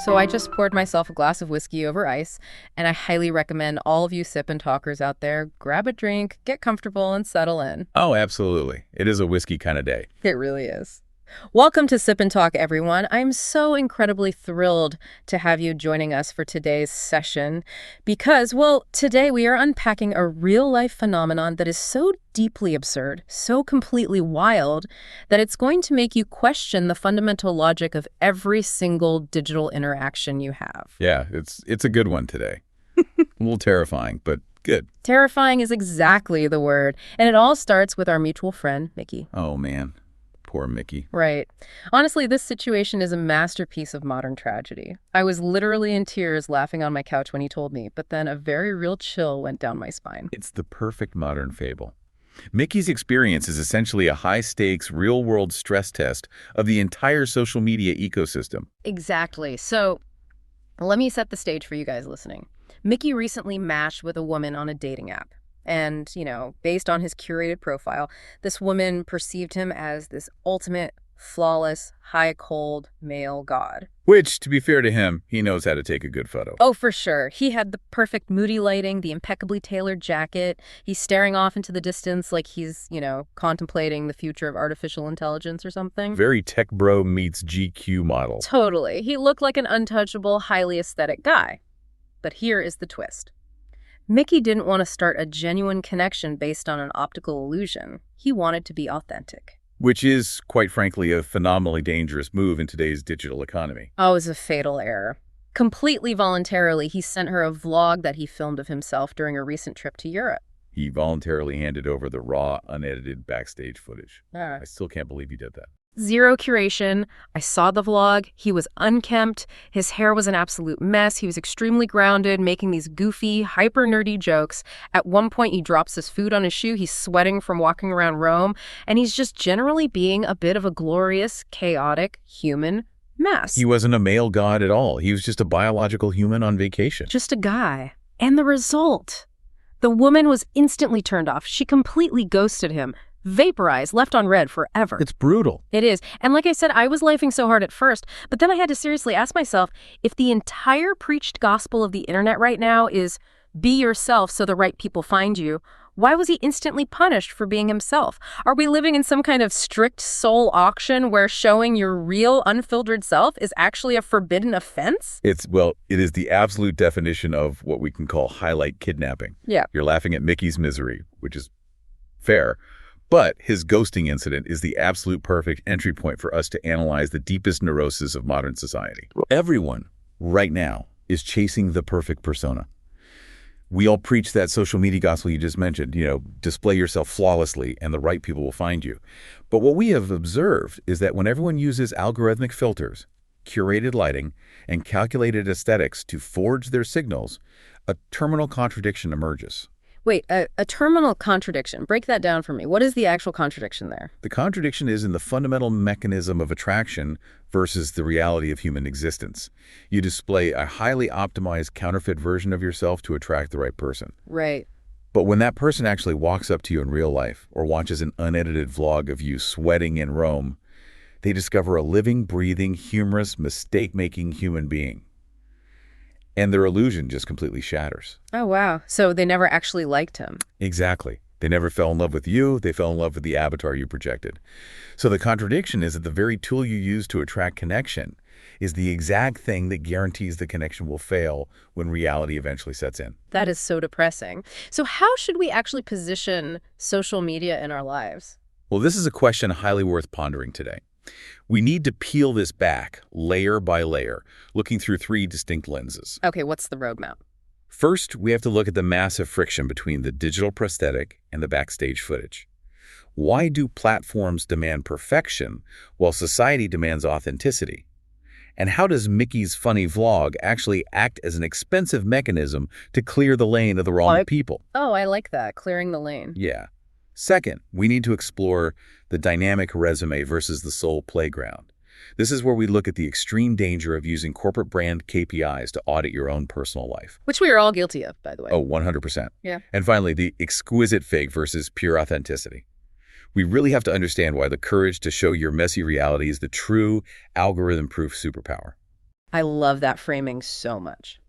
So I just poured myself a glass of whiskey over ice, and I highly recommend all of you sip and talkers out there, grab a drink, get comfortable, and settle in. Oh, absolutely. It is a whiskey kind of day. It really is. Welcome to Sip and Talk, everyone. I'm so incredibly thrilled to have you joining us for today's session because, well, today we are unpacking a real-life phenomenon that is so deeply absurd, so completely wild, that it's going to make you question the fundamental logic of every single digital interaction you have. Yeah, it's a good one today. A little terrifying, but good. Terrifying is exactly the word, and it all starts with our mutual friend, Micky. Oh, man. Poor Micky. Right. Honestly, this situation is a masterpiece of modern tragedy. I was literally in tears laughing on my couch when he told me, but then a very real chill went down my spine. It's the perfect modern fable. Micky's experience is essentially a high-stakes, real-world stress test of the entire social media ecosystem. Exactly. So let me set the stage for you guys listening. Micky recently matched with a woman on a dating app. And, based on his curated profile, this woman perceived him as this ultimate, flawless, high-cold male god. Which, to be fair to him, he knows how to take a good photo. Oh, for sure. He had the perfect moody lighting, the impeccably tailored jacket. He's staring off into the distance like he's, contemplating the future of artificial intelligence or something. Very tech bro meets GQ model. Totally. He looked like an untouchable, highly aesthetic guy. But here is the twist. Micky didn't want to start a genuine connection based on an optical illusion. He wanted to be authentic. Which is, quite frankly, a phenomenally dangerous move in today's digital economy. Oh, it was a fatal error. Completely voluntarily, he sent her a vlog that he filmed of himself during a recent trip to Europe. He voluntarily handed over the raw, unedited backstage footage. I still can't believe he did that. Zero curation. I saw the vlog. He was unkempt. His hair was an absolute mess. He was extremely grounded, making these goofy, hyper-nerdy jokes. At one point, he drops his food on his shoe. He's sweating from walking around Rome. And he's just generally being a bit of a glorious, chaotic, human mess. He wasn't a male god at all. He was just a biological human on vacation. Just a guy. And the result. The woman was instantly turned off. She completely ghosted him. Vaporized, left on red forever. It's brutal. It is. And like I said, I was laughing so hard at first, but then I had to seriously ask myself, if the entire preached gospel of the internet right now is be yourself so the right people find you, why was he instantly punished for being himself? Are we living in some kind of strict soul auction where showing your real, unfiltered self is actually a forbidden offense? It is the absolute definition of what we can call highlight kidnapping. Yeah. You're laughing at Mickey's misery, which is fair. But his ghosting incident is the absolute perfect entry point for us to analyze the deepest neuroses of modern society. Everyone, right now, is chasing the perfect persona. We all preach that social media gospel you just mentioned, display yourself flawlessly and the right people will find you. But what we have observed is that when everyone uses algorithmic filters, curated lighting, and calculated aesthetics to forge their signals, a terminal contradiction emerges. Wait, a terminal contradiction. Break that down for me. What is the actual contradiction there? The contradiction is in the fundamental mechanism of attraction versus the reality of human existence. You display a highly optimized counterfeit version of yourself to attract the right person. Right. But when that person actually walks up to you in real life or watches an unedited vlog of you sweating in Rome, they discover a living, breathing, humorous, mistake-making human being. And their illusion just completely shatters. Oh, wow. So they never actually liked him. Exactly. They never fell in love with you. They fell in love with the avatar you projected. So the contradiction is that the very tool you use to attract connection is the exact thing that guarantees the connection will fail when reality eventually sets in. That is so depressing. So how should we actually position social media in our lives? Well, this is a question highly worth pondering today. We need to peel this back layer by layer, looking through three distinct lenses. Okay, what's the roadmap? First, we have to look at the massive friction between the digital prosthetic and the backstage footage. Why do platforms demand perfection while society demands authenticity? And how does Mickey's funny vlog actually act as an expensive mechanism to clear the lane of the wrong people? Oh, I like that, clearing the lane. Yeah. Second, we need to explore the dynamic resume versus the soul playground. This is where we look at the extreme danger of using corporate brand KPIs to audit your own personal life. Which we are all guilty of, by the way. Oh, 100%. Yeah. And finally, the exquisite fake versus pure authenticity. We really have to understand why the courage to show your messy reality is the true algorithm-proof superpower. I love that framing so much.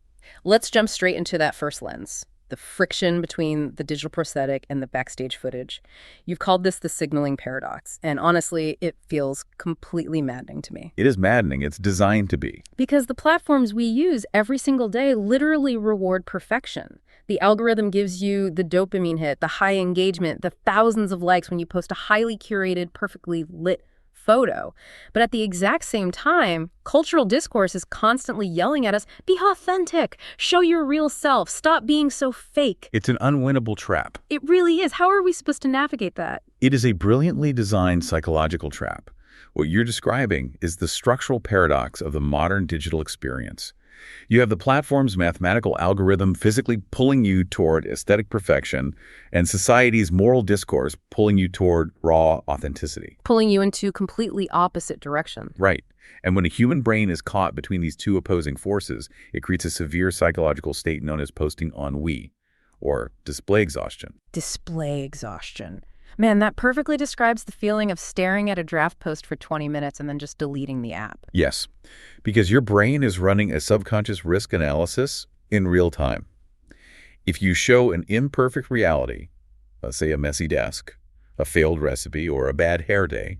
Let's jump straight into that first lens, the friction between the digital prosthetic and the backstage footage. You've called this the signaling paradox, and honestly, it feels completely maddening to me. It is maddening. It's designed to be. Because the platforms we use every single day literally reward perfection. The algorithm gives you the dopamine hit, the high engagement, the thousands of likes when you post a highly curated, perfectly lit photo. But at the exact same time, cultural discourse is constantly yelling at us, be authentic, show your real self, stop being so fake. It's an unwinnable trap. It really is. How are we supposed to navigate that? It is a brilliantly designed psychological trap. What you're describing is the structural paradox of the modern digital experience. You have the platform's mathematical algorithm physically pulling you toward aesthetic perfection and society's moral discourse pulling you toward raw authenticity. Pulling you into completely opposite directions. Right. And when a human brain is caught between these two opposing forces, it creates a severe psychological state known as posting ennui, or display exhaustion. Display exhaustion. Man, that perfectly describes the feeling of staring at a draft post for 20 minutes and then just deleting the app. Yes, because your brain is running a subconscious risk analysis in real time. If you show an imperfect reality, say a messy desk, a failed recipe, or a bad hair day,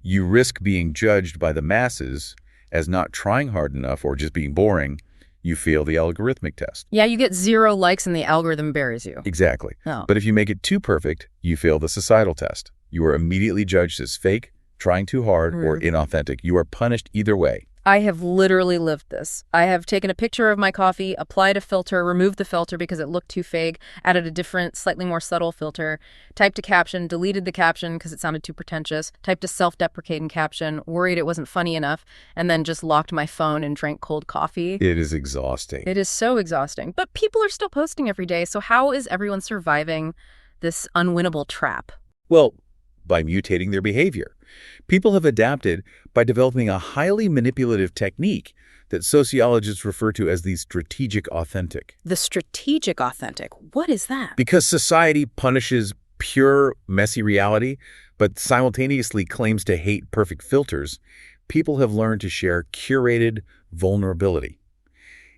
you risk being judged by the masses as not trying hard enough or just being boring. You fail the algorithmic test. Yeah, you get 0 likes and the algorithm buries you. Exactly. Oh. But if you make it too perfect, you fail the societal test. You are immediately judged as fake, trying too hard, or inauthentic. You are punished either way. I have literally lived this. I have taken a picture of my coffee, applied a filter, removed the filter because it looked too fake, added a different, slightly more subtle filter, typed a caption, deleted the caption because it sounded too pretentious, typed a self-deprecating caption, worried it wasn't funny enough, and then just locked my phone and drank cold coffee. It is exhausting. It is so exhausting. But people are still posting every day, so how is everyone surviving this unwinnable trap? Well, by mutating their behavior. People have adapted by developing a highly manipulative technique that sociologists refer to as the strategic authentic. The strategic authentic. What is that? Because society punishes pure, messy reality, but simultaneously claims to hate perfect filters, people have learned to share curated vulnerability.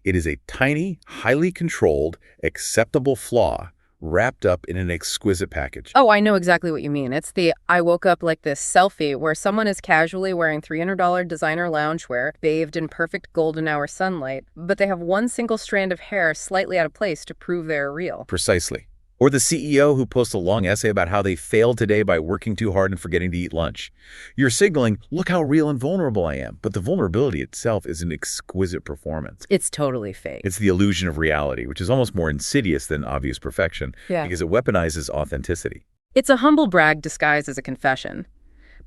It is a tiny, highly controlled, acceptable flaw wrapped up in an exquisite package. Oh, I know exactly what you mean. It's the I woke up like this selfie where someone is casually wearing $300 designer loungewear, bathed in perfect golden hour sunlight, but they have one single strand of hair slightly out of place to prove they're real. Precisely. Or the CEO who posts a long essay about how they failed today by working too hard and forgetting to eat lunch. You're signaling, look how real and vulnerable I am. But the vulnerability itself is an exquisite performance. It's totally fake. It's the illusion of reality, which is almost more insidious than obvious perfection, because it weaponizes authenticity. It's a humble brag disguised as a confession.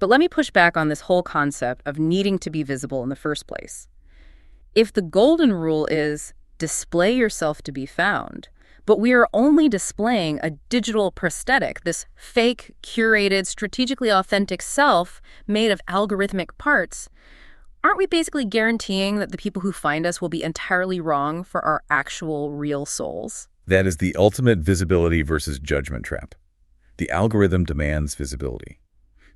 But let me push back on this whole concept of needing to be visible in the first place. If the golden rule is display yourself to be found, but we are only displaying a digital prosthetic, this fake, curated, strategically authentic self made of algorithmic parts, aren't we basically guaranteeing that the people who find us will be entirely wrong for our actual real souls? That is the ultimate visibility versus judgment trap. The algorithm demands visibility.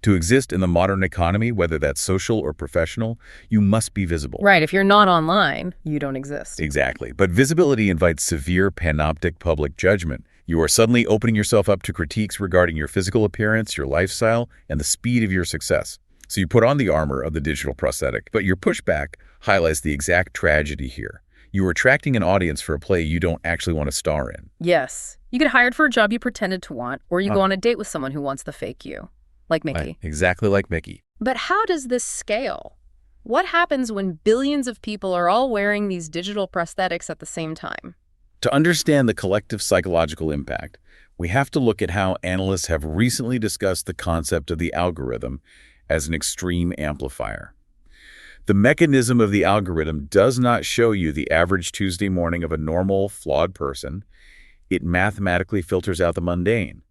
To exist in the modern economy, whether that's social or professional, you must be visible. Right. If you're not online, you don't exist. Exactly. But visibility invites severe panoptic public judgment. You are suddenly opening yourself up to critiques regarding your physical appearance, your lifestyle, and the speed of your success. So you put on the armor of the digital prosthetic, but your pushback highlights the exact tragedy here. You are attracting an audience for a play you don't actually want to star in. Yes. You get hired for a job you pretended to want, or you go on a date with someone who wants the fake you. Like Micky. Right. Exactly like Micky. But how does this scale? What happens when billions of people are all wearing these digital prosthetics at the same time? To understand the collective psychological impact, we have to look at how analysts have recently discussed the concept of the algorithm as an extreme amplifier. The mechanism of the algorithm does not show you the average Tuesday morning of a normal, flawed person. It mathematically filters out the mundane.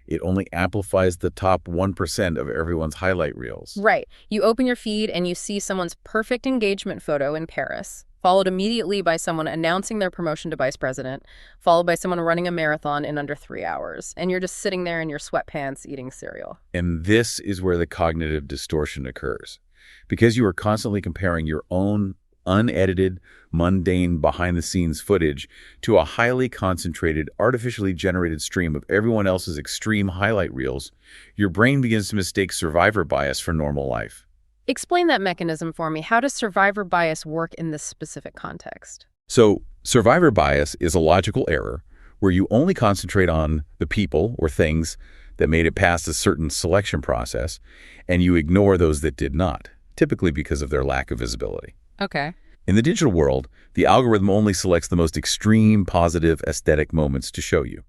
It only amplifies the top 1% of everyone's highlight reels. Right. You open your feed and you see someone's perfect engagement photo in Paris, followed immediately by someone announcing their promotion to vice president, followed by someone running a marathon in under 3 hours. And you're just sitting there in your sweatpants eating cereal. And this is where the cognitive distortion occurs. Because you are constantly comparing your own unedited, mundane, behind-the-scenes footage to a highly concentrated, artificially generated stream of everyone else's extreme highlight reels, your brain begins to mistake survivor bias for normal life. Explain that mechanism for me. How does survivor bias work in this specific context? So, survivor bias is a logical error where you only concentrate on the people or things that made it past a certain selection process, and you ignore those that did not, typically because of their lack of visibility. Okay. In the digital world, the algorithm only selects the most extreme, positive, aesthetic moments to show you.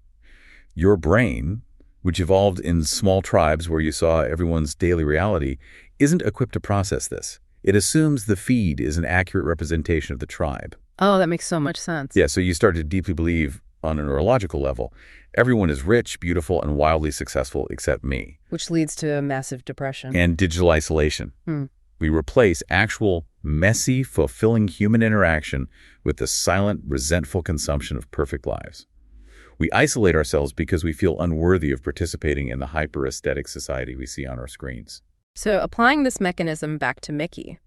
Your brain, which evolved in small tribes where you saw everyone's daily reality, isn't equipped to process this. It assumes the feed is an accurate representation of the tribe. Oh, that makes so much sense. Yeah, so you start to deeply believe on a neurological level, everyone is rich, beautiful, and wildly successful except me. Which leads to massive depression. And digital isolation. We replace actual, messy, fulfilling human interaction with the silent, resentful consumption of perfect lives. We isolate ourselves because we feel unworthy of participating in the hyper-aesthetic society we see on our screens. So applying this mechanism back to Micky.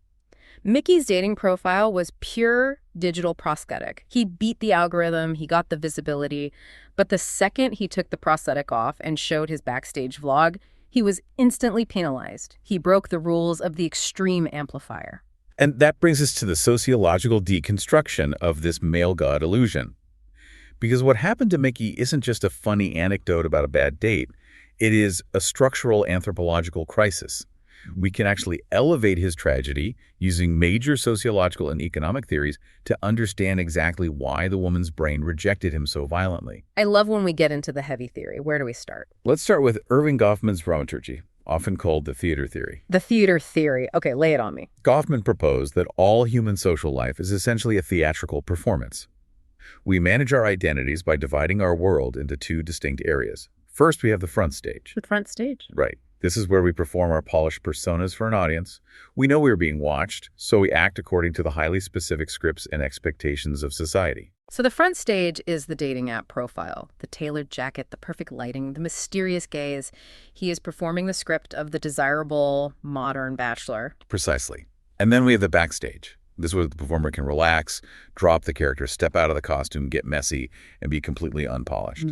Micky's dating profile was pure digital prosthetic. He beat the algorithm, he got the visibility, but the second he took the prosthetic off and showed his backstage vlog, he was instantly penalized. He broke the rules of the extreme amplifier. And that brings us to the sociological deconstruction of this male god illusion. Because what happened to Micky isn't just a funny anecdote about a bad date. It is a structural anthropological crisis. We can actually elevate his tragedy using major sociological and economic theories to understand exactly why the woman's brain rejected him so violently. I love when we get into the heavy theory. Where do we start? Let's start with Erving Goffman's dramaturgy, often called the theater theory. The theater theory. Okay, lay it on me. Goffman proposed that all human social life is essentially a theatrical performance. We manage our identities by dividing our world into two distinct areas. First, we have the front stage. The front stage. Right. This is where we perform our polished personas for an audience. We know we are being watched, so we act according to the highly specific scripts and expectations of society. So the front stage is the dating app profile, the tailored jacket, the perfect lighting, the mysterious gaze. He is performing the script of the desirable, modern bachelor. Precisely. And then we have the backstage. This is where the performer can relax, drop the character, step out of the costume, get messy, and be completely unpolished.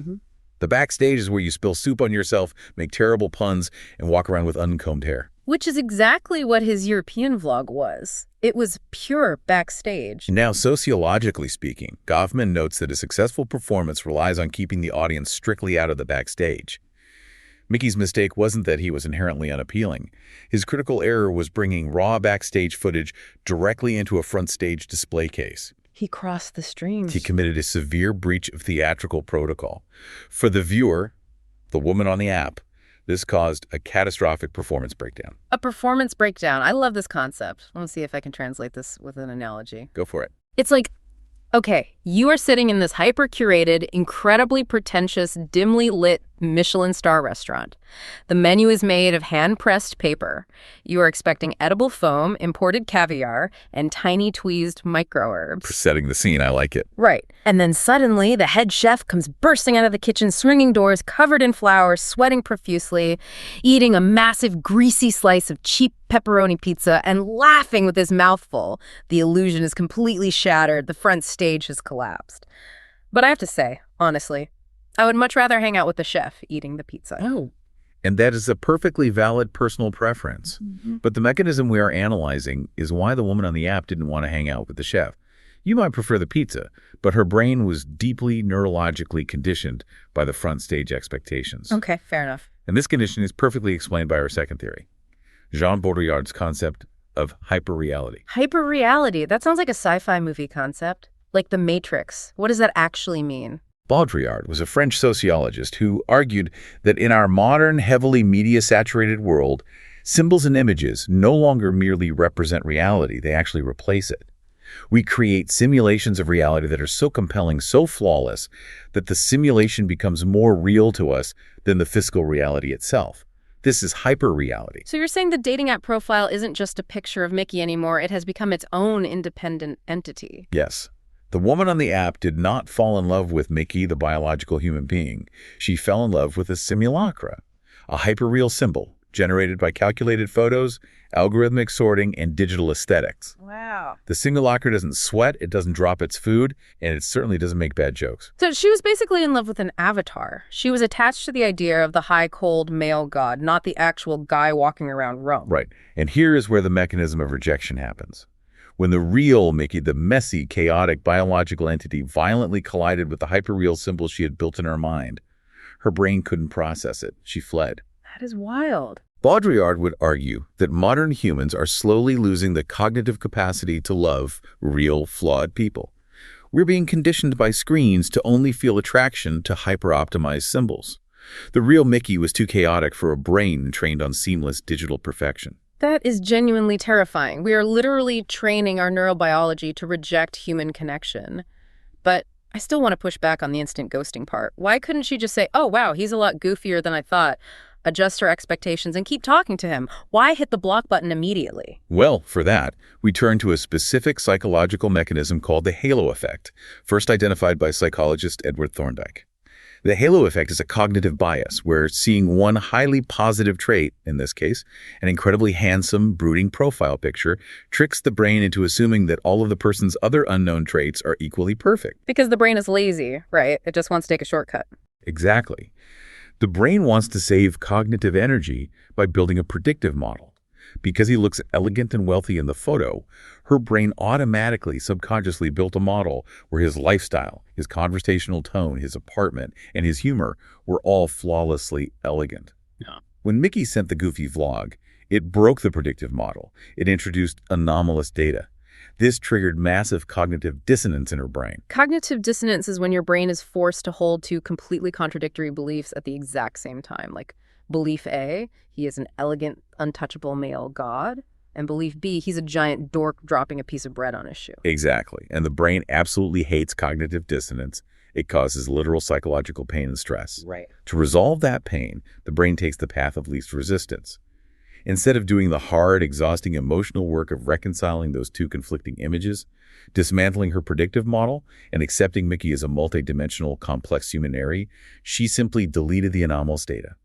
The backstage is where you spill soup on yourself, make terrible puns, and walk around with uncombed hair. Which is exactly what his European vlog was. It was pure backstage. Now, sociologically speaking, Goffman notes that a successful performance relies on keeping the audience strictly out of the backstage. Micky's mistake wasn't that he was inherently unappealing. His critical error was bringing raw backstage footage directly into a front stage display case. He crossed the streams. He committed a severe breach of theatrical protocol. For the viewer, the woman on the app, this caused a catastrophic performance breakdown. A performance breakdown. I love this concept. Let's see if I can translate this with an analogy. Go for it. It's like, okay, you are sitting in this hyper-curated, incredibly pretentious, dimly lit Michelin star restaurant. The menu is made of hand-pressed paper. You are expecting edible foam, imported caviar, and tiny tweezed microherbs. For setting the scene, I like it. Right. And then suddenly, the head chef comes bursting out of the kitchen, swinging doors, covered in flour, sweating profusely, eating a massive, greasy slice of cheap pepperoni pizza, and laughing with his mouth full. The illusion is completely shattered. The front stage has collapsed. But I have to say, honestly, I would much rather hang out with the chef eating the pizza. Oh. And that is a perfectly valid personal preference. But the mechanism we are analyzing is why the woman on the app didn't want to hang out with the chef. You might prefer the pizza, but her brain was deeply neurologically conditioned by the front stage expectations. Okay, fair enough. And this condition is perfectly explained by our second theory, Jean Baudrillard's concept of hyperreality. Hyperreality. That sounds like a sci-fi movie concept. Like The Matrix. What does that actually mean? Baudrillard was a French sociologist who argued that in our modern, heavily media-saturated world, symbols and images no longer merely represent reality, they actually replace it. We create simulations of reality that are so compelling, so flawless, that the simulation becomes more real to us than the physical reality itself. This is hyperreality. So you're saying the dating app profile isn't just a picture of Micky anymore, it has become its own independent entity. Yes. The woman on the app did not fall in love with Micky, the biological human being. She fell in love with a simulacra, a hyperreal symbol, generated by calculated photos, algorithmic sorting, and digital aesthetics. Wow. The single actor doesn't sweat, it doesn't drop its food, and it certainly doesn't make bad jokes. So she was basically in love with an avatar. She was attached to the idea of the high, cold male god, not the actual guy walking around Rome. Right. And here is where the mechanism of rejection happens. When the real Mickey, the messy, chaotic biological entity, violently collided with the hyperreal symbol she had built in her mind, her brain couldn't process it. She fled. That is wild. Baudrillard would argue that modern humans are slowly losing the cognitive capacity to love real, flawed people. We're being conditioned by screens to only feel attraction to hyper-optimized symbols. The real Mickey was too chaotic for a brain trained on seamless digital perfection. That is genuinely terrifying. We are literally training our neurobiology to reject human connection. But I still want to push back on the instant ghosting part. Why couldn't she just say, oh, wow, he's a lot goofier than I thought, adjust her expectations, and keep talking to him? Why hit the block button immediately? Well, for that, we turn to a specific psychological mechanism called the halo effect, first identified by psychologist Edward Thorndike. The halo effect is a cognitive bias where seeing one highly positive trait, in this case, an incredibly handsome, brooding profile picture, tricks the brain into assuming that all of the person's other unknown traits are equally perfect. Because the brain is lazy, right? It just wants to take a shortcut. Exactly. The brain wants to save cognitive energy by building a predictive model. Because he looks elegant and wealthy in the photo, her brain automatically, subconsciously built a model where his lifestyle, his conversational tone, his apartment, and his humor were all flawlessly elegant. Yeah. When Mickey sent the goofy vlog, it broke the predictive model. It introduced anomalous data. This triggered massive cognitive dissonance in her brain. Cognitive dissonance is when your brain is forced to hold two completely contradictory beliefs at the exact same time. Like belief A, he is an elegant, untouchable male god. And belief B, he's a giant dork dropping a piece of bread on his shoe. Exactly. And the brain absolutely hates cognitive dissonance. It causes literal psychological pain and stress. Right. To resolve that pain, the brain takes the path of least resistance. Instead of doing the hard, exhausting emotional work of reconciling those two conflicting images, dismantling her predictive model, and accepting Mickey as a multidimensional, complex human entity, she simply deleted the anomalous data.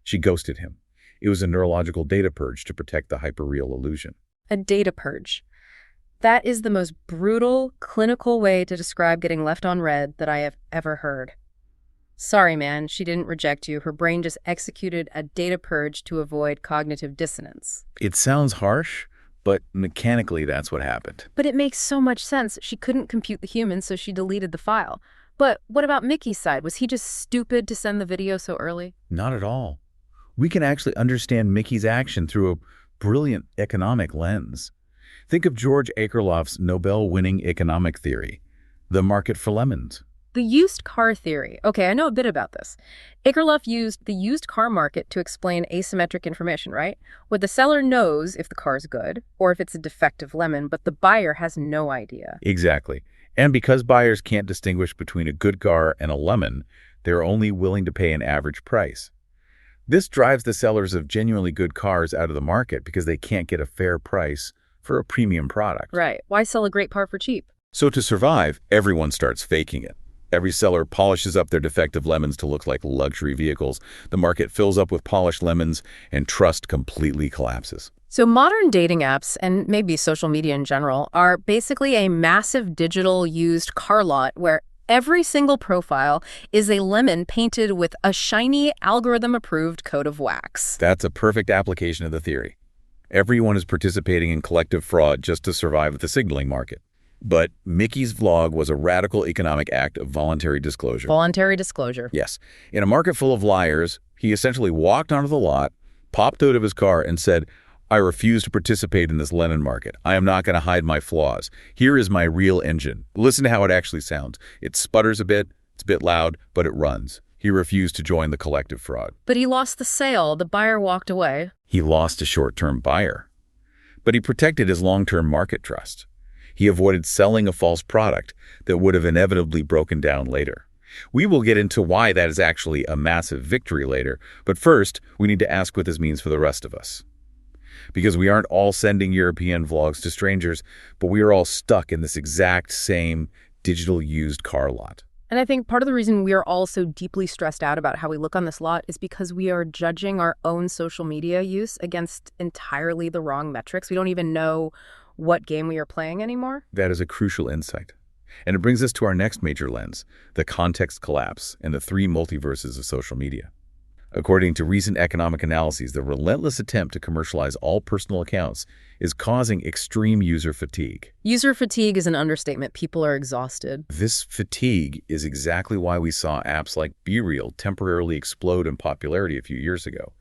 She ghosted him. It was a neurological data purge to protect the hyperreal illusion. A data purge. That is the most brutal, clinical way to describe getting left on red that I have ever heard. Sorry, man, she didn't reject you. Her brain just executed a data purge to avoid cognitive dissonance. It sounds harsh, but mechanically that's what happened. But it makes so much sense. She couldn't compute the human, so she deleted the file. But what about Mickey's side? Was he just stupid to send the video so early? Not at all. We can actually understand Mickey's action through a brilliant economic lens. Think of George Akerlof's Nobel-winning economic theory, the market for lemons. The used car theory. Okay, I know a bit about this. Akerlof used the used car market to explain asymmetric information, right? Where the seller knows if the car is good or if it's a defective lemon, but the buyer has no idea. Exactly. And because buyers can't distinguish between a good car and a lemon, they're only willing to pay an average price. This drives the sellers of genuinely good cars out of the market because they can't get a fair price for a premium product. Right. Why sell a great car for cheap? So to survive, everyone starts faking it. Every seller polishes up their defective lemons to look like luxury vehicles. The market fills up with polished lemons, and trust completely collapses. So modern dating apps, and maybe social media in general, are basically a massive digital used car lot where every single profile is a lemon painted with a shiny, algorithm-approved coat of wax. That's a perfect application of the theory. Everyone is participating in collective fraud just to survive the signaling market. But Mickey's vlog was a radical economic act of voluntary disclosure. Voluntary disclosure. Yes. In a market full of liars, he essentially walked onto the lot, popped out of his car, and said, I refuse to participate in this lemon market. I am not going to hide my flaws. Here is my real engine. Listen to how it actually sounds. It sputters a bit, it's a bit loud, but it runs. He refused to join the collective fraud. But he lost the sale. The buyer walked away. He lost a short-term buyer. But he protected his long-term market trust. He avoided selling a false product that would have inevitably broken down later. We will get into why that is actually a massive victory later, but first, we need to ask what this means for the rest of us. Because we aren't all sending European vlogs to strangers, but we are all stuck in this exact same digital used car lot. And I think part of the reason we are all so deeply stressed out about how we look on this lot is because we are judging our own social media use against entirely the wrong metrics. We don't even know what game we are playing anymore. That is a crucial insight. And it brings us to our next major lens, the context collapse and the three multiverses of social media. According to recent economic analyses, the relentless attempt to commercialize all personal accounts is causing extreme user fatigue. User fatigue is an understatement. People are exhausted. This fatigue is exactly why we saw apps like BeReal temporarily explode in popularity a few years ago.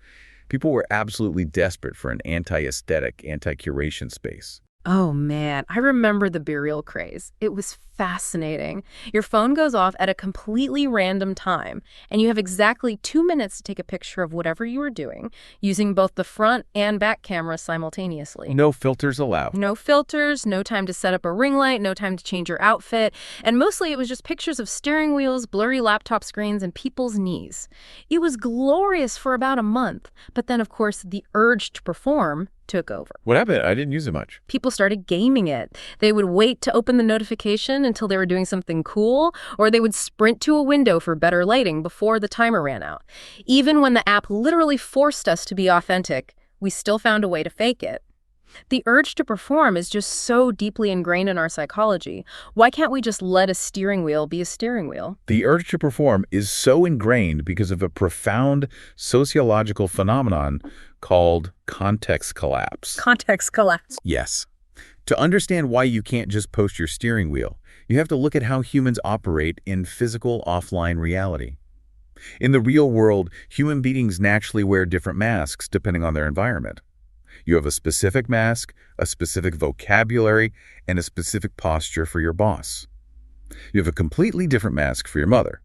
People were absolutely desperate for an anti-aesthetic, anti-curation space. Oh man, I remember the BeReal craze. It was fascinating. Your phone goes off at a completely random time, and you have exactly 2 minutes to take a picture of whatever you are doing, using both the front and back camera simultaneously. No filters allowed. No filters, no time to set up a ring light, no time to change your outfit, and mostly it was just pictures of steering wheels, blurry laptop screens, and people's knees. It was glorious for about a month, but then of course the urge to perform took over. What happened? I didn't use it much. People started gaming it. They would wait to open the notification until they were doing something cool, or they would sprint to a window for better lighting before the timer ran out. Even when the app literally forced us to be authentic, we still found a way to fake it. The urge to perform is just so deeply ingrained in our psychology. Why can't we just let a steering wheel be a steering wheel? The urge to perform is so ingrained because of a profound sociological phenomenon called context collapse. Context collapse. Yes. To understand why you can't just post your steering wheel, you have to look at how humans operate in physical offline reality. In the real world, human beings naturally wear different masks depending on their environment. You have a specific mask, a specific vocabulary, and a specific posture for your boss. You have a completely different mask for your mother,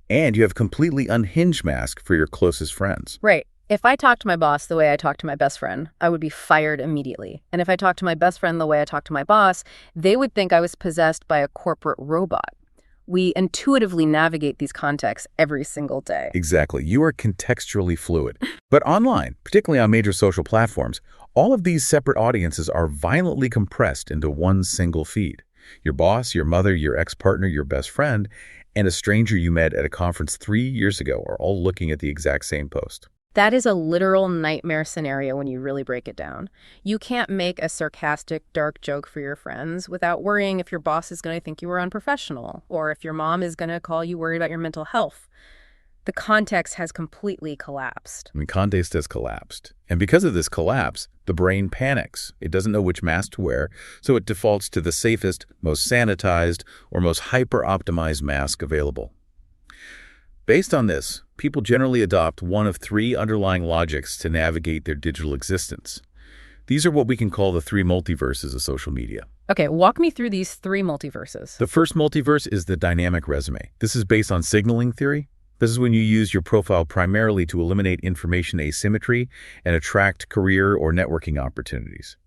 and you have a completely unhinged mask for your closest friends. Right. If I talked to my boss the way I talk to my best friend, I would be fired immediately. And if I talked to my best friend the way I talk to my boss, they would think I was possessed by a corporate robot. We intuitively navigate these contexts every single day. Exactly. You are contextually fluid. But online, particularly on major social platforms, all of these separate audiences are violently compressed into one single feed. Your boss, your mother, your ex-partner, your best friend, and a stranger you met at a conference 3 years ago are all looking at the exact same post. That is a literal nightmare scenario when you really break it down. You can't make a sarcastic, dark joke for your friends without worrying if your boss is going to think you were unprofessional, or if your mom is going to call you worried about your mental health. The context has completely collapsed. Context has collapsed. And because of this collapse, the brain panics. It doesn't know which mask to wear, so it defaults to the safest, most sanitized, or most hyper-optimized mask available. Based on this, people generally adopt one of three underlying logics to navigate their digital existence. These are what we can call the three multiverses of social media. Okay, walk me through these three multiverses. The first multiverse is the dynamic resume. This is based on signaling theory. This is when you use your profile primarily to eliminate information asymmetry and attract career or networking opportunities.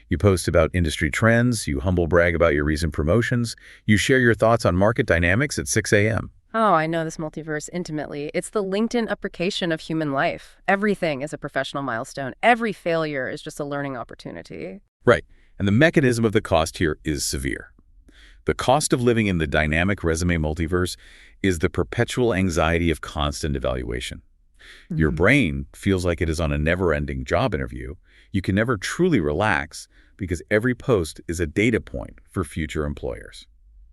You post about industry trends, you humble brag about your recent promotions, you share your thoughts on market dynamics at 6 a.m. Oh, I know this multiverse intimately. It's the LinkedIn application of human life. Everything is a professional milestone. Every failure is just a learning opportunity. Right. And the mechanism of the cost here is severe. The cost of living in the dynamic resume multiverse is the perpetual anxiety of constant evaluation. Your brain feels like it is on a never-ending job interview. You can never truly relax because every post is a data point for future employers.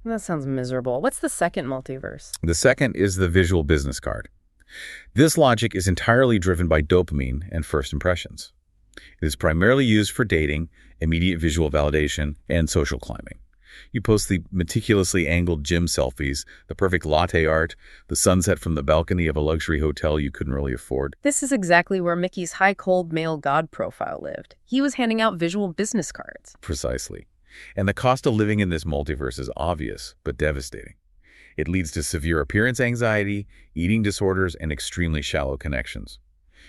That sounds miserable. What's the second multiverse? The second is the visual business card. This logic is entirely driven by dopamine and first impressions. It is primarily used for dating, immediate visual validation, and social climbing. You post the meticulously angled gym selfies, the perfect latte art, the sunset from the balcony of a luxury hotel you couldn't really afford. This is exactly where Mickey's high-cold male god profile lived. He was handing out visual business cards. Precisely. And the cost of living in this multiverse is obvious, but devastating. It leads to severe appearance anxiety, eating disorders, and extremely shallow connections.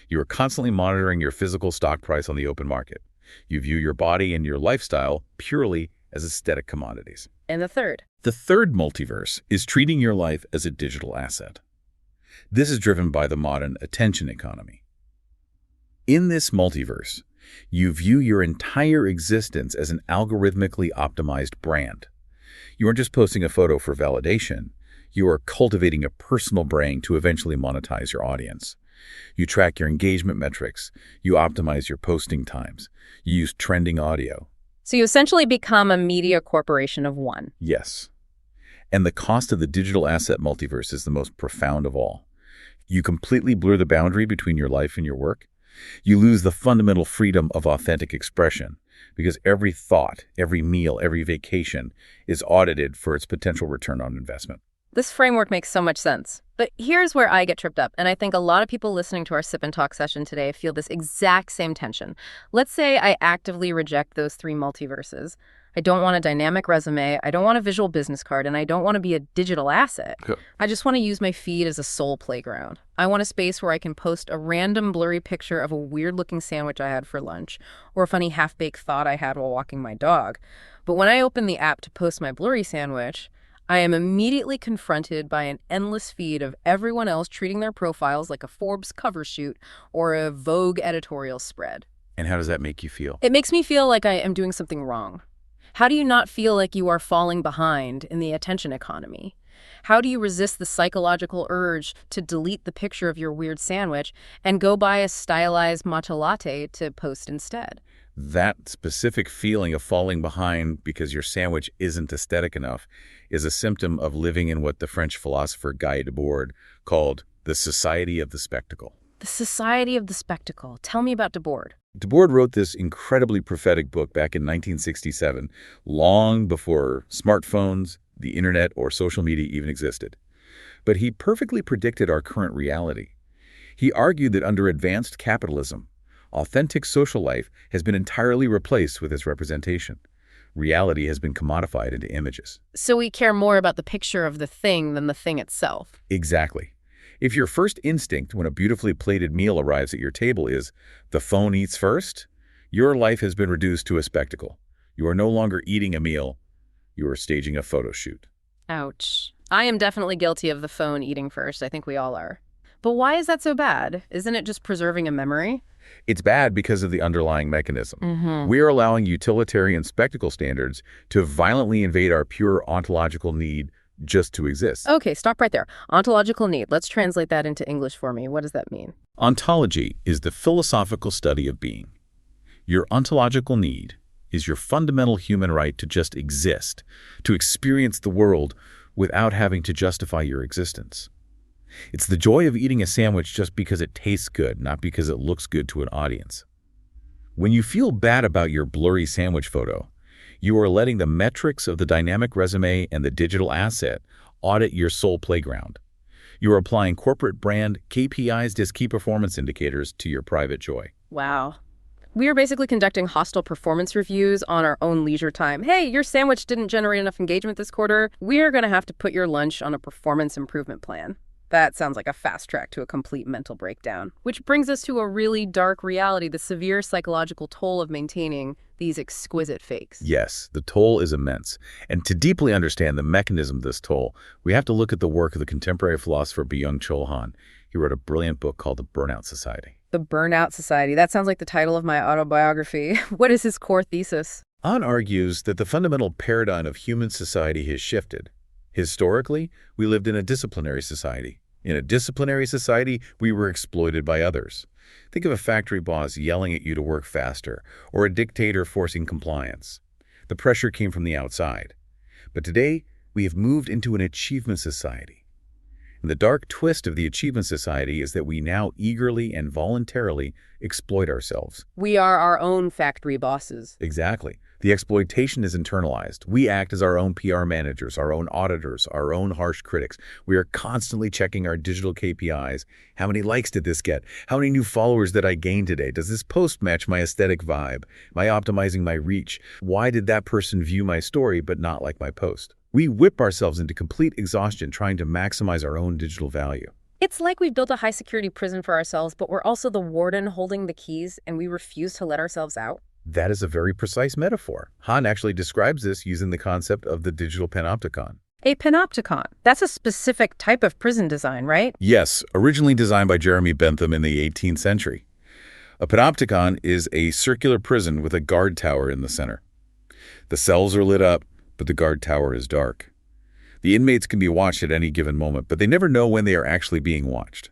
You are constantly monitoring your physical stock price on the open market. You view your body and your lifestyle purely as aesthetic commodities. And the third? The third multiverse is treating your life as a digital asset. This is driven by the modern attention economy. In this multiverse, you view your entire existence as an algorithmically optimized brand. You aren't just posting a photo for validation. You are cultivating a personal brand to eventually monetize your audience. You track your engagement metrics. You optimize your posting times. You use trending audio. So you essentially become a media corporation of one. Yes. And the cost of the digital asset multiverse is the most profound of all. You completely blur the boundary between your life and your work. You lose the fundamental freedom of authentic expression because every thought, every meal, every vacation is audited for its potential return on investment. This framework makes so much sense. But here's where I get tripped up, and I think a lot of people listening to our Sip and Talk session today feel this exact same tension. Let's say I actively reject those three multiverses. I don't want a dynamic resume, I don't want a visual business card, and I don't want to be a digital asset. Okay. I just want to use my feed as a soul playground. I want a space where I can post a random blurry picture of a weird-looking sandwich I had for lunch, or a funny half-baked thought I had while walking my dog. But when I open the app to post my blurry sandwich, I am immediately confronted by an endless feed of everyone else treating their profiles like a Forbes cover shoot or a Vogue editorial spread. And how does that make you feel? It makes me feel like I am doing something wrong. How do you not feel like you are falling behind in the attention economy? How do you resist the psychological urge to delete the picture of your weird sandwich and go buy a stylized matcha latte to post instead? That specific feeling of falling behind because your sandwich isn't aesthetic enough is a symptom of living in what the French philosopher Guy Debord called the society of the spectacle. The society of the spectacle. Tell me about Debord. Debord wrote this incredibly prophetic book back in 1967, long before smartphones, the internet, or social media even existed. But he perfectly predicted our current reality. He argued that under advanced capitalism, authentic social life has been entirely replaced with its representation. Reality has been commodified into images. So we care more about the picture of the thing than the thing itself. Exactly. If your first instinct when a beautifully plated meal arrives at your table is, the phone eats first, your life has been reduced to a spectacle. You are no longer eating a meal, you are staging a photo shoot. Ouch. I am definitely guilty of the phone eating first. I think we all are. But why is that so bad? Isn't it just preserving a memory? It's bad because of the underlying mechanism. Mm-hmm. We are allowing utilitarian spectacle standards to violently invade our pure ontological need just to exist. Okay, stop right there. Ontological need. Let's translate that into English for me. What does that mean? Ontology is the philosophical study of being. Your ontological need is your fundamental human right to just exist, to experience the world without having to justify your existence. It's the joy of eating a sandwich just because it tastes good, not because it looks good to an audience. When you feel bad about your blurry sandwich photo, you are letting the metrics of the dynamic resume and the digital asset audit your soul playground. You are applying corporate brand KPIs as key performance indicators to your private joy. Wow. We are basically conducting hostile performance reviews on our own leisure time. Hey, your sandwich didn't generate enough engagement this quarter. We are going to have to put your lunch on a performance improvement plan. That sounds like a fast track to a complete mental breakdown. Which brings us to a really dark reality, the severe psychological toll of maintaining these exquisite fakes. Yes, the toll is immense. And to deeply understand the mechanism of this toll, we have to look at the work of the contemporary philosopher Byung-Chul Han. He wrote a brilliant book called The Burnout Society. The Burnout Society. That sounds like the title of my autobiography. What is his core thesis? Han argues that the fundamental paradigm of human society has shifted. Historically, we lived in a disciplinary society. In a disciplinary society, we were exploited by others. Think of a factory boss yelling at you to work faster, or a dictator forcing compliance. The pressure came from the outside. But today, we have moved into an achievement society. And the dark twist of the achievement society is that we now eagerly and voluntarily exploit ourselves. We are our own factory bosses. Exactly. The exploitation is internalized. We act as our own PR managers, our own auditors, our own harsh critics. We are constantly checking our digital KPIs. How many likes did this get? How many new followers did I gain today? Does this post match my aesthetic vibe? Am I optimizing my reach? Why did that person view my story but not like my post? We whip ourselves into complete exhaustion trying to maximize our own digital value. It's like we've built a high-security prison for ourselves, but we're also the warden holding the keys, and we refuse to let ourselves out. That is a very precise metaphor. Han actually describes this using the concept of the digital panopticon. A panopticon. That's a specific type of prison design, right? Yes, originally designed by Jeremy Bentham in the 18th century. A panopticon is a circular prison with a guard tower in the center. The cells are lit up, but the guard tower is dark. The inmates can be watched at any given moment, but they never know when they are actually being watched.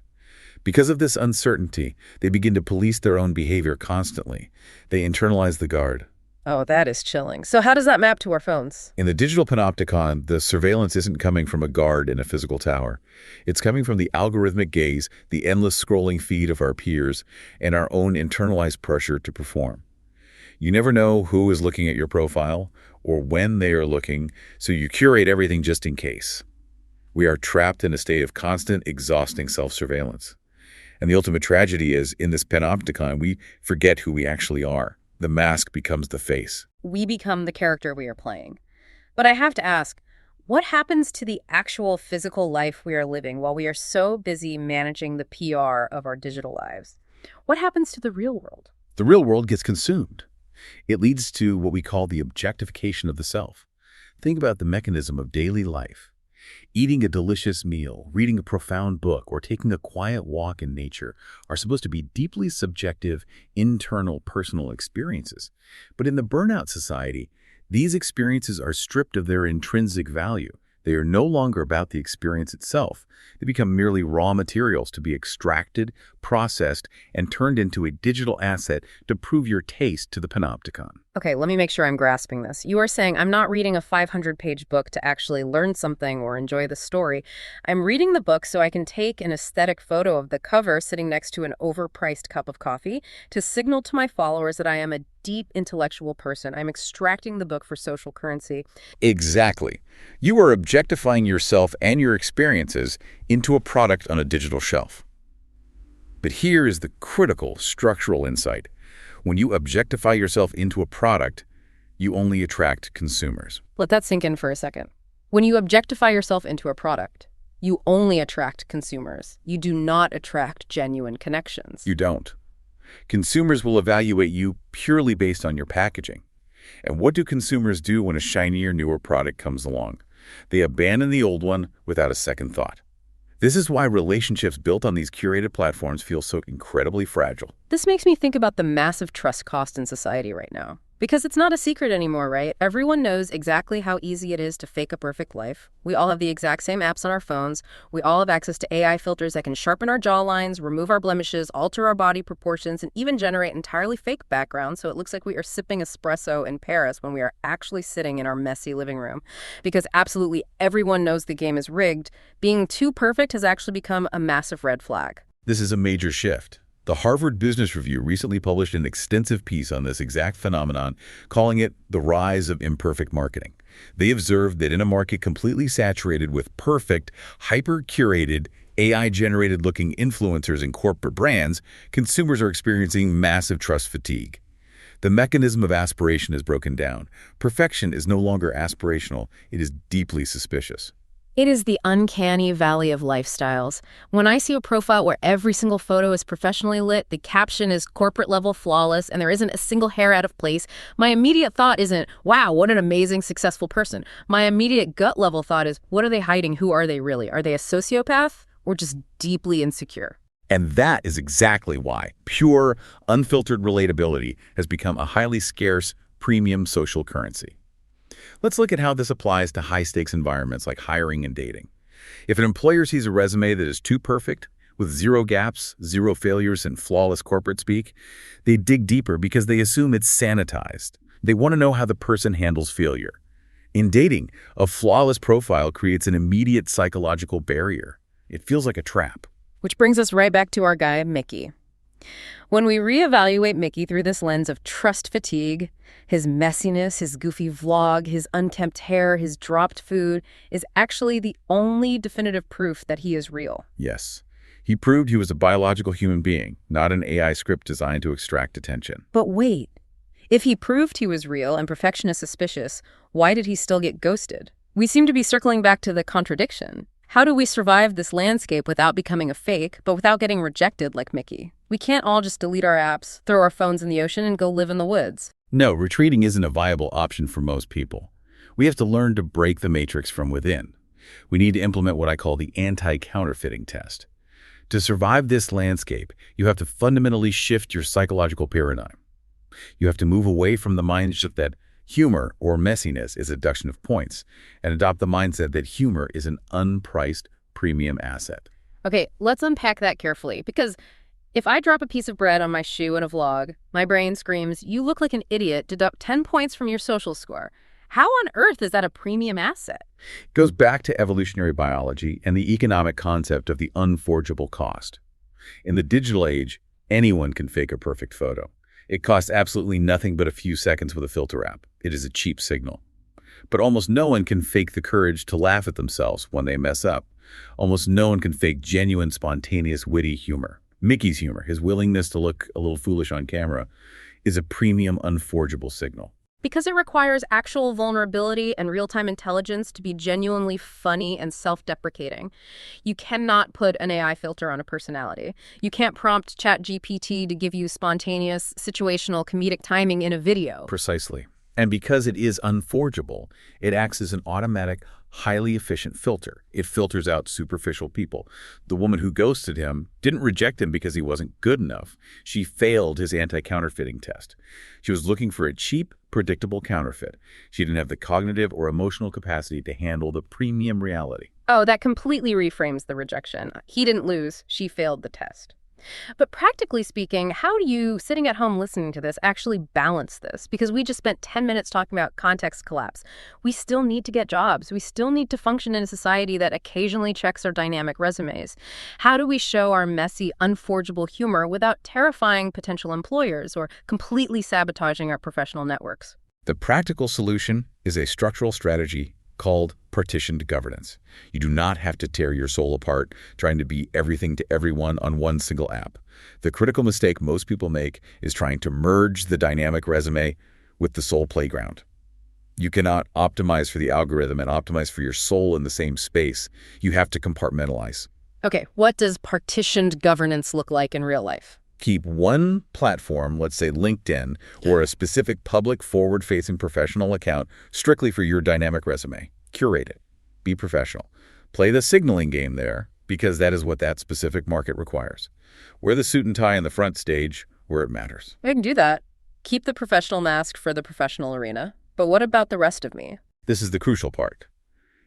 Because of this uncertainty, they begin to police their own behavior constantly. They internalize the guard. Oh, that is chilling. So how does that map to our phones? In the digital panopticon, the surveillance isn't coming from a guard in a physical tower. It's coming from the algorithmic gaze, the endless scrolling feed of our peers, and our own internalized pressure to perform. You never know who is looking at your profile or when they are looking, so you curate everything just in case. We are trapped in a state of constant, exhausting self-surveillance. And the ultimate tragedy is, in this panopticon, we forget who we actually are. The mask becomes the face. We become the character we are playing. But I have to ask, what happens to the actual physical life we are living while we are so busy managing the PR of our digital lives? What happens to the real world? The real world gets consumed. It leads to what we call the objectification of the self. Think about the mechanism of daily life. Eating a delicious meal, reading a profound book, or taking a quiet walk in nature are supposed to be deeply subjective, internal, personal experiences. But in the burnout society, these experiences are stripped of their intrinsic value. They are no longer about the experience itself. They become merely raw materials to be extracted, processed, and turned into a digital asset to prove your taste to the panopticon. Okay, let me make sure I'm grasping this. You are saying I'm not reading a 500-page book to actually learn something or enjoy the story. I'm reading the book so I can take an aesthetic photo of the cover sitting next to an overpriced cup of coffee to signal to my followers that I am a deep intellectual person. I'm extracting the book for social currency. Exactly. You are objectifying yourself and your experiences into a product on a digital shelf. But here is the critical structural insight. When you objectify yourself into a product, you only attract consumers. Let that sink in for a second. When you objectify yourself into a product, you only attract consumers. You do not attract genuine connections. You don't. Consumers will evaluate you purely based on your packaging. And what do consumers do when a shinier, newer product comes along? They abandon the old one without a second thought. This is why relationships built on these curated platforms feel so incredibly fragile. This makes me think about the massive trust cost in society right now. Because it's not a secret anymore, right? Everyone knows exactly how easy it is to fake a perfect life. We all have the exact same apps on our phones. We all have access to AI filters that can sharpen our jawlines, remove our blemishes, alter our body proportions, and even generate entirely fake backgrounds so it looks like we are sipping espresso in Paris when we are actually sitting in our messy living room. Because absolutely everyone knows the game is rigged, being too perfect has actually become a massive red flag. This is a major shift. The Harvard Business Review recently published an extensive piece on this exact phenomenon, calling it the rise of imperfect marketing. They observed that in a market completely saturated with perfect, hyper-curated, AI-generated-looking influencers and corporate brands, consumers are experiencing massive trust fatigue. The mechanism of aspiration is broken down. Perfection is no longer aspirational. It is deeply suspicious. It is the uncanny valley of lifestyles. When I see a profile where every single photo is professionally lit, the caption is corporate level flawless, and there isn't a single hair out of place, my immediate thought isn't, wow, what an amazing, successful person. My immediate gut level thought is, what are they hiding? Who are they really? Are they a sociopath or just deeply insecure? And that is exactly why pure, unfiltered relatability has become a highly scarce, premium social currency. Let's look at how this applies to high-stakes environments like hiring and dating. If an employer sees a resume that is too perfect, with zero gaps, zero failures, and flawless corporate speak, they dig deeper because they assume it's sanitized. They want to know how the person handles failure. In dating, a flawless profile creates an immediate psychological barrier. It feels like a trap. Which brings us right back to our guy, Mickey. When we reevaluate Mickey through this lens of trust fatigue, his messiness, his goofy vlog, his unkempt hair, his dropped food is actually the only definitive proof that he is real. Yes. He proved he was a biological human being, not an AI script designed to extract attention. But wait, if he proved he was real and perfection is suspicious, why did he still get ghosted? We seem to be circling back to the contradiction. How do we survive this landscape without becoming a fake, but without getting rejected like Mickey? We can't all just delete our apps, throw our phones in the ocean, and go live in the woods. No, retreating isn't a viable option for most people. We have to learn to break the matrix from within. We need to implement what I call the anti-counterfeiting test. To survive this landscape, you have to fundamentally shift your psychological paradigm. You have to move away from the mindset that Humor, or messiness, is a deduction of points, and adopt the mindset that humor is an unpriced premium asset. Okay, let's unpack that carefully, because if I drop a piece of bread on my shoe in a vlog, my brain screams, "You look like an idiot, deduct 10 points from your social score." How on earth is that a premium asset? It goes back to evolutionary biology and the economic concept of the unforgeable cost. In the digital age, anyone can fake a perfect photo. It costs absolutely nothing but a few seconds with a filter app. It is a cheap signal. But almost no one can fake the courage to laugh at themselves when they mess up. Almost no one can fake genuine, spontaneous, witty humor. Mickey's humor, his willingness to look a little foolish on camera, is a premium, unforgeable signal. Because it requires actual vulnerability and real-time intelligence to be genuinely funny and self-deprecating. You cannot put an AI filter on a personality. You can't prompt ChatGPT to give you spontaneous, situational, comedic timing in a video. Precisely. And because it is unforgeable, it acts as an automatic, highly efficient filter. It filters out superficial people. The woman who ghosted him didn't reject him because he wasn't good enough. She failed his anti-counterfeiting test. She was looking for a cheap, predictable counterfeit. She didn't have the cognitive or emotional capacity to handle the premium reality. Oh, that completely reframes the rejection. He didn't lose. She failed the test. But practically speaking, how do you, sitting at home listening to this, actually balance this? Because we just spent 10 minutes talking about context collapse. We still need to get jobs. We still need to function in a society that occasionally checks our dynamic resumes. How do we show our messy, unforgeable humor without terrifying potential employers or completely sabotaging our professional networks? The practical solution is a structural strategy called partitioned governance. You do not have to tear your soul apart trying to be everything to everyone on one single app. The critical mistake most people make is trying to merge the dynamic resume with the soul playground. You cannot optimize for the algorithm and optimize for your soul in the same space. You have to compartmentalize. Okay, what does partitioned governance look like in real life? Keep one platform, let's say LinkedIn, or a specific public forward-facing professional account strictly for your dynamic resume. Curate it. Be professional. Play the signaling game there, because that is what that specific market requires. Wear the suit and tie on the front stage where it matters. I can do that. Keep the professional mask for the professional arena. But what about the rest of me? This is the crucial part.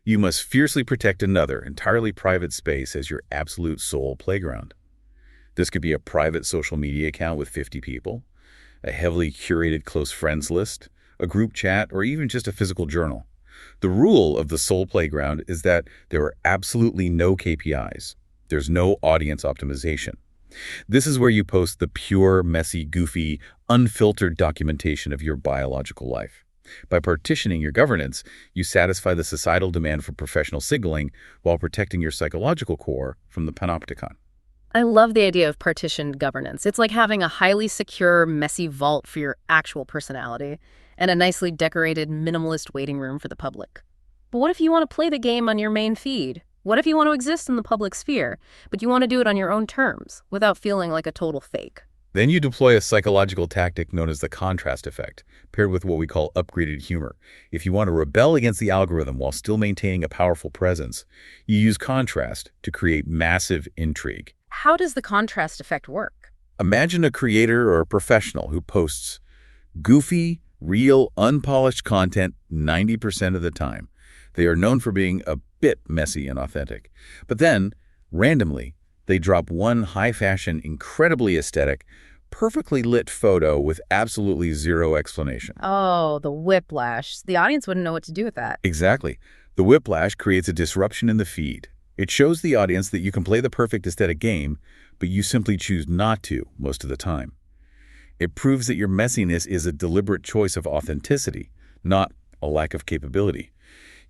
You must fiercely protect another entirely private space as your absolute soul playground. This could be a private social media account with 50 people, a heavily curated close friends list, a group chat, or even just a physical journal. The rule of the soul playground is that there are absolutely no KPIs. There's no audience optimization. This is where you post the pure, messy, goofy, unfiltered documentation of your biological life. By partitioning your governance, you satisfy the societal demand for professional signaling while protecting your psychological core from the panopticon. I love the idea of partitioned governance. It's like having a highly secure, messy vault for your actual personality and a nicely decorated, minimalist waiting room for the public. But what if you want to play the game on your main feed? What if you want to exist in the public sphere, but you want to do it on your own terms without feeling like a total fake? Then you deploy a psychological tactic known as the contrast effect, paired with what we call upgraded humor. If you want to rebel against the algorithm while still maintaining a powerful presence, you use contrast to create massive intrigue. How does the contrast effect work? Imagine a creator or a professional who posts goofy, real, unpolished content 90% of the time. They are known for being a bit messy and authentic. But then, randomly, they drop one high-fashion, incredibly aesthetic, perfectly lit photo with absolutely zero explanation. Oh, the whiplash. The audience wouldn't know what to do with that. Exactly. The whiplash creates a disruption in the feed. It shows the audience that you can play the perfect aesthetic game, but you simply choose not to most of the time. It proves that your messiness is a deliberate choice of authenticity, not a lack of capability.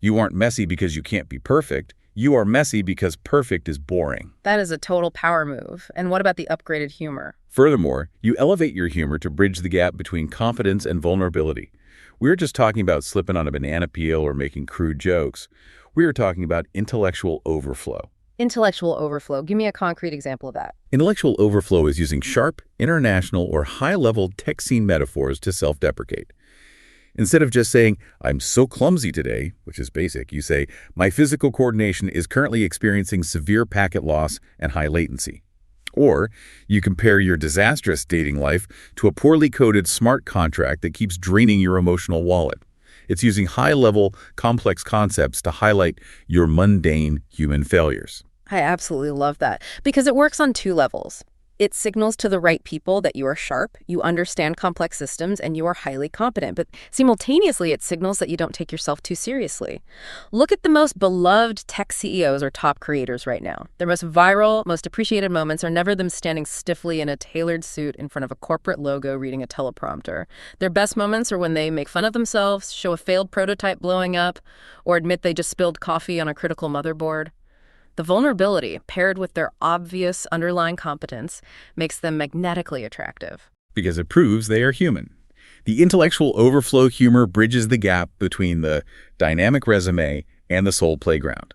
You aren't messy because you can't be perfect. You are messy because perfect is boring. That is a total power move. And what about the upgraded humor? Furthermore, you elevate your humor to bridge the gap between confidence and vulnerability. We were just talking about slipping on a banana peel or making crude jokes. We are talking about intellectual overflow. Intellectual overflow. Give me a concrete example of that. Intellectual overflow is using sharp, international, or high-level tech scene metaphors to self-deprecate. Instead of just saying, "I'm so clumsy today," which is basic, you say, "My physical coordination is currently experiencing severe packet loss and high latency." Or you compare your disastrous dating life to a poorly coded smart contract that keeps draining your emotional wallet. It's using high-level, complex concepts to highlight your mundane human failures. I absolutely love that because it works on two levels. It signals to the right people that you are sharp, you understand complex systems, and you are highly competent. But simultaneously, it signals that you don't take yourself too seriously. Look at the most beloved tech CEOs or top creators right now. Their most viral, most appreciated moments are never them standing stiffly in a tailored suit in front of a corporate logo reading a teleprompter. Their best moments are when they make fun of themselves, show a failed prototype blowing up, or admit they just spilled coffee on a critical motherboard. The vulnerability, paired with their obvious underlying competence, makes them magnetically attractive. Because it proves they are human. The intellectual overflow humor bridges the gap between the dynamic resume and the soul playground.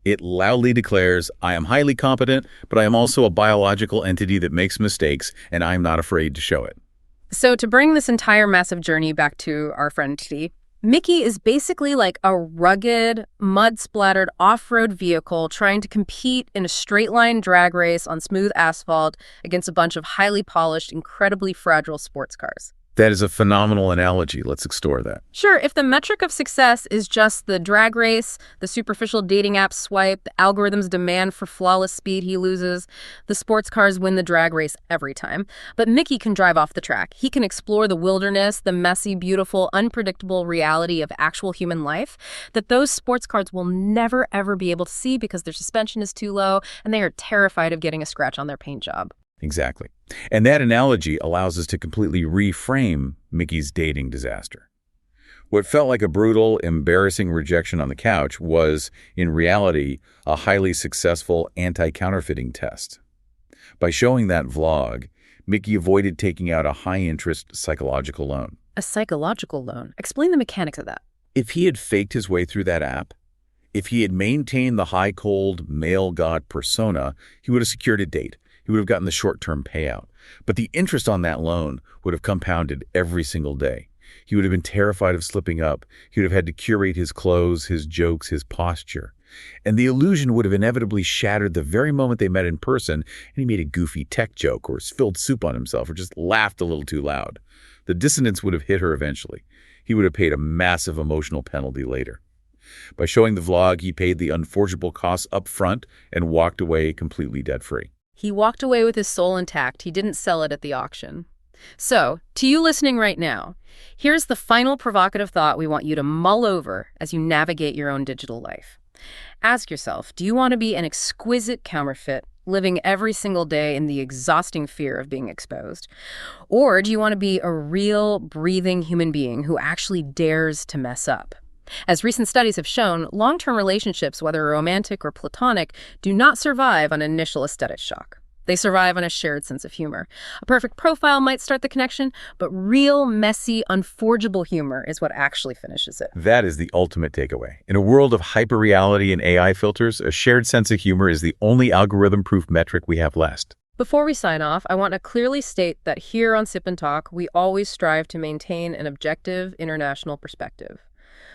It loudly declares, I am highly competent, but I am also a biological entity that makes mistakes, and I'm not afraid to show it. So to bring this entire massive journey back to our friend T, Micky is basically like a rugged, mud-splattered off-road vehicle trying to compete in a straight-line drag race on smooth asphalt against a bunch of highly polished, incredibly fragile sports cars. That is a phenomenal analogy. Let's explore that. Sure, if the metric of success is just the drag race, the superficial dating app swipe, the algorithm's demand for flawless speed he loses, the sports cars win the drag race every time. But Micky can drive off the track. He can explore the wilderness, the messy, beautiful, unpredictable reality of actual human life that those sports cars will never, ever be able to see because their suspension is too low and they are terrified of getting a scratch on their paint job. Exactly. And that analogy allows us to completely reframe Micky's dating disaster. What felt like a brutal, embarrassing rejection on the couch was, in reality, a highly successful anti-counterfeiting test. By showing that vlog, Micky avoided taking out a high-interest psychological loan. A psychological loan? Explain the mechanics of that. If he had faked his way through that app, if he had maintained the high-cold male god persona, he would have secured a date. He would have gotten the short-term payout. But the interest on that loan would have compounded every single day. He would have been terrified of slipping up. He would have had to curate his clothes, his jokes, his posture. And the illusion would have inevitably shattered the very moment they met in person and he made a goofy tech joke or spilled soup on himself or just laughed a little too loud. The dissonance would have hit her eventually. He would have paid a massive emotional penalty later. By showing the vlog, he paid the unforgivable costs up front and walked away completely debt-free. He walked away with his soul intact. He didn't sell it at the auction. So, to you listening right now, here's the final provocative thought we want you to mull over as you navigate your own digital life. Ask yourself, do you want to be an exquisite counterfeit, living every single day in the exhausting fear of being exposed? Or do you want to be a real, breathing human being who actually dares to mess up? As recent studies have shown, long-term relationships, whether romantic or platonic, do not survive on initial aesthetic shock. They survive on a shared sense of humor. A perfect profile might start the connection, but real, messy, unforgeable humor is what actually finishes it. That is the ultimate takeaway. In a world of hyperreality and AI filters, a shared sense of humor is the only algorithm-proof metric we have left. Before we sign off, I want to clearly state that here on Sip and Talk, we always strive to maintain an objective international perspective.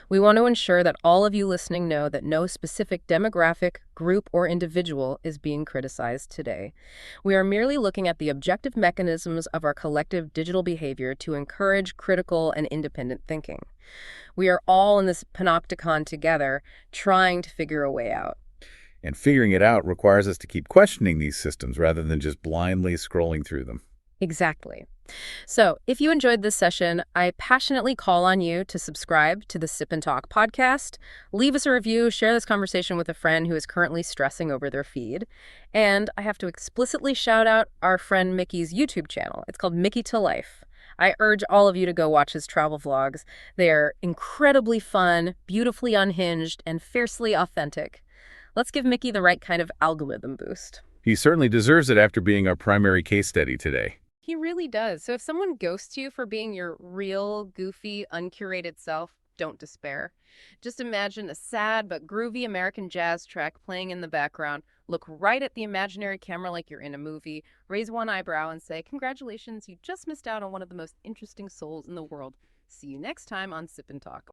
We want to ensure that all of you listening know that no specific demographic, group, or individual is being criticized today. We are merely looking at the objective mechanisms of our collective digital behavior to encourage critical and independent thinking. We are all in this panopticon together, trying to figure a way out. And figuring it out requires us to keep questioning these systems rather than just blindly scrolling through them. Exactly. So, if you enjoyed this session, I passionately call on you to subscribe to the Sip and Talk podcast, leave us a review, share this conversation with a friend who is currently stressing over their feed. And I have to explicitly shout out our friend Micky's YouTube channel. It's called Micky to Life. I urge all of you to go watch his travel vlogs. They are incredibly fun, beautifully unhinged, and fiercely authentic. Let's give Micky the right kind of algorithm boost. He certainly deserves it after being our primary case study today. He really does. So if someone ghosts you for being your real, goofy, uncurated self, don't despair. Just imagine a sad but groovy American jazz track playing in the background. Look right at the imaginary camera like you're in a movie. Raise one eyebrow and say, congratulations, you just missed out on one of the most interesting souls in the world. See you next time on Sip and Talk.